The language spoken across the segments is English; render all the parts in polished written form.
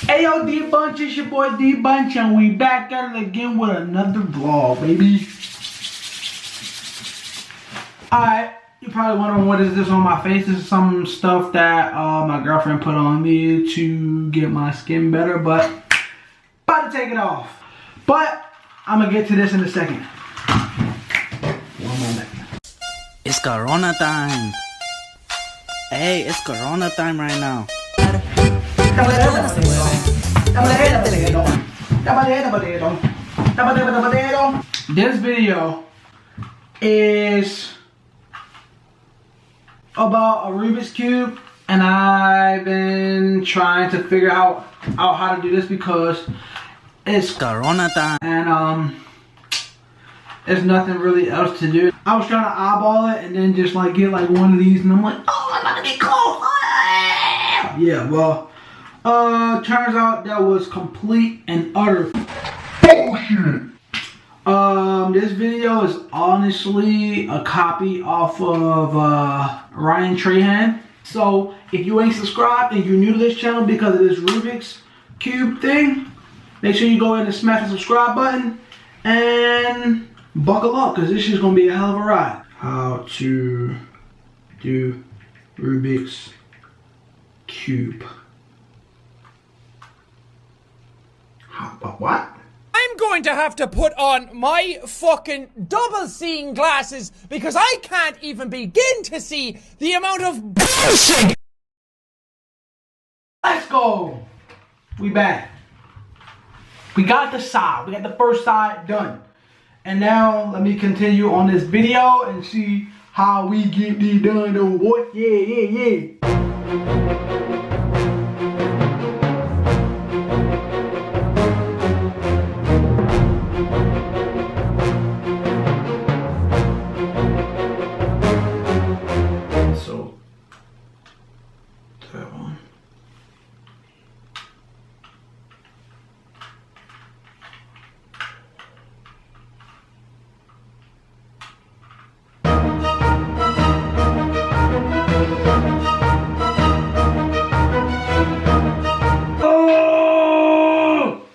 Hey yo, D Bunch, it's your boy D Bunch, and we back at it again with another vlog, baby. Alright, you're probably wondering what is this on my face. This is some stuff that my girlfriend put on me to get my skin better, but about to take it off. But I'm gonna get to this in a second. One moment. It's Corona time. Hey, it's Corona time right now. This video is about a Rubik's Cube, and I've been trying to figure out how to do this because it's Corona time. And there's nothing really else to do. I was trying to eyeball it and then just like get like one of these, and I'm like, oh, I'm about to get close. Yeah, well, turns out that was complete and utter bullshit. This video is honestly a copy off of Ryan Trahan. So if you ain't subscribed and you're new to this channel because of this Rubik's Cube thing, make sure you go in and smash the subscribe button and buckle up, because this is gonna be a hell of a ride. How to do Rubik's Cube. What? I'm going to have to put on my fucking double seeing glasses because I can't even begin to see the amount of bullshit. Let's go. We back. We got the side. We got the first side done. And now let me continue on this video and see how we get these done though, boy. Yeah. So that one.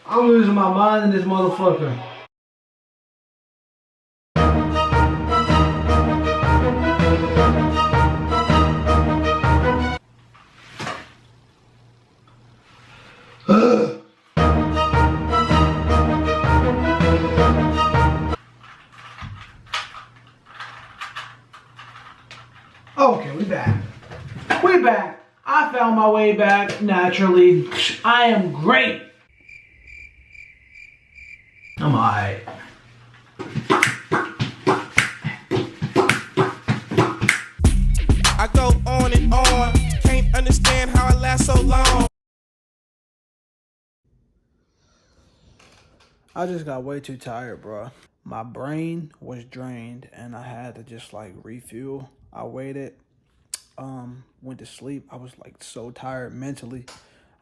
I'm losing my mind in this motherfucker. Okay, we back. We back. I found my way back naturally. I am great. I'm alright. I go on and on, can't understand how I last so long. I just got way too tired, bro. My brain was drained and I had to just like refuel. I waited, went to sleep. I was like so tired mentally.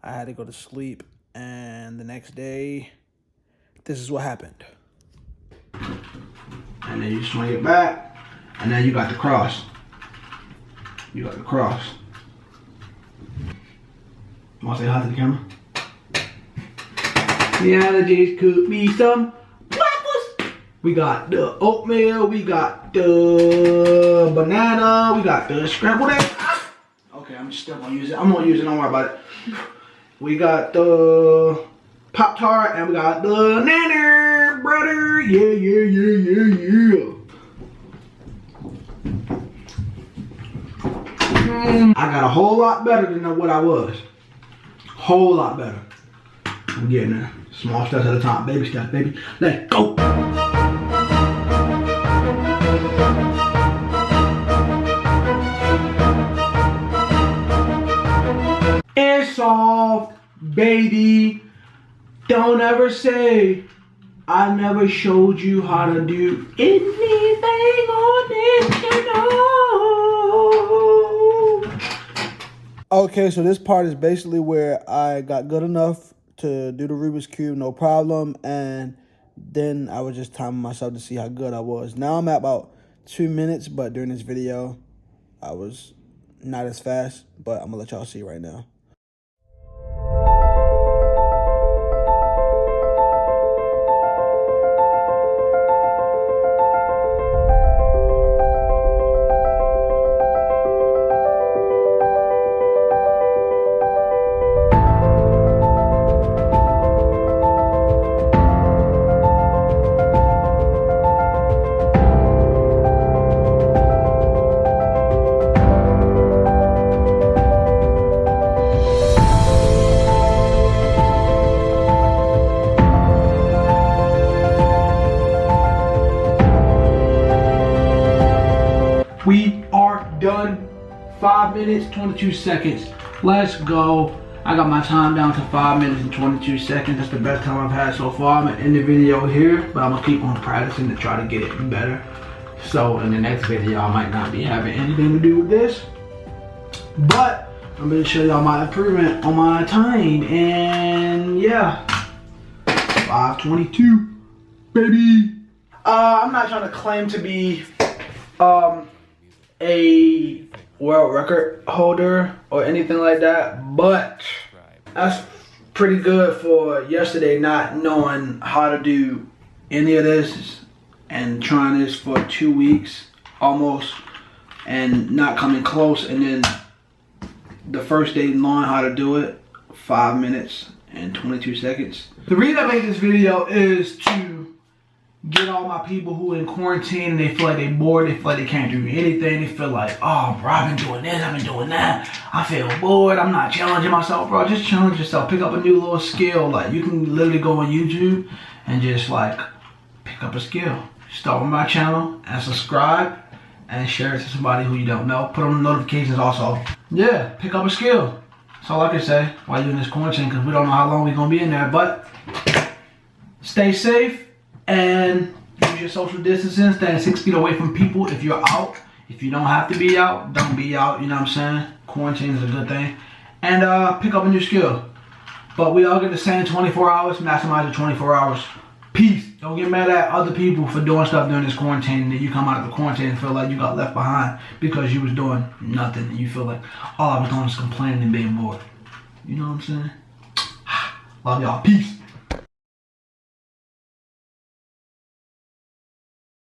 I had to go to sleep, and the next day, this is what happened. And then you swing it back, and then you got the cross. You got the cross. You wanna say hi to the camera? The allergies cook me some waffles. We got the oatmeal, we got the banana, we got the scrambled egg. Okay, I'm still gonna use it. I'm gonna use it, don't worry about it. We got the Pop-Tart and we got the nanner, brother. Yeah. I got a whole lot better than what I was. Whole lot better. I'm getting there. Small steps at a time. Baby steps, baby. Let's go. It's soft, baby. Don't ever say I never showed you how to do anything on this channel. Okay, so this part is basically where I got good enough to do the Rubik's Cube, no problem, and then I was just timing myself to see how good I was. Now I'm at about 2 minutes, but during this video, I was not as fast, but I'm gonna let y'all see right now. 5 minutes, 22 seconds. Let's go. I got my time down to 5 minutes and 22 seconds. That's the best time I've had so far. I'm gonna end the video here, but I'm gonna keep on practicing to try to get it better. So in the next video, I might not be having anything to do with this, but I'm gonna show y'all my improvement on my time. And yeah, 5:22, baby. I'm not trying to claim to be a world record holder or anything like that, but that's pretty good for yesterday, not knowing how to do any of this and trying this for 2 weeks almost and not coming close, and then the first day knowing how to do it, 5 minutes and 22 seconds. The reason I made this video is to get all my people who are in quarantine and they feel like they're bored, they feel like they can't do anything, they feel like, oh bro, I've been doing this, I've been doing that, I feel bored, I'm not challenging myself. Bro, just challenge yourself, pick up a new little skill. Like, you can literally go on YouTube and just like pick up a skill. Start with my channel and subscribe and share it to somebody who you don't know. Put on the notifications also. Yeah, pick up a skill. That's all I can say while you're in this quarantine, because we don't know how long we're gonna be in there. But stay safe and use your social distancing. Stay 6 feet away from people if you're out. If you don't have to be out, don't be out. You know what I'm saying? Quarantine is a good thing. And pick up a new skill. But we all get the same 24 hours. Maximize your 24 hours. Peace. Don't get mad at other people for doing stuff during this quarantine, and then you come out of the quarantine and feel like you got left behind because you was doing nothing. And you feel like all I was doing is complaining and being bored. You know what I'm saying? Love y'all. Peace.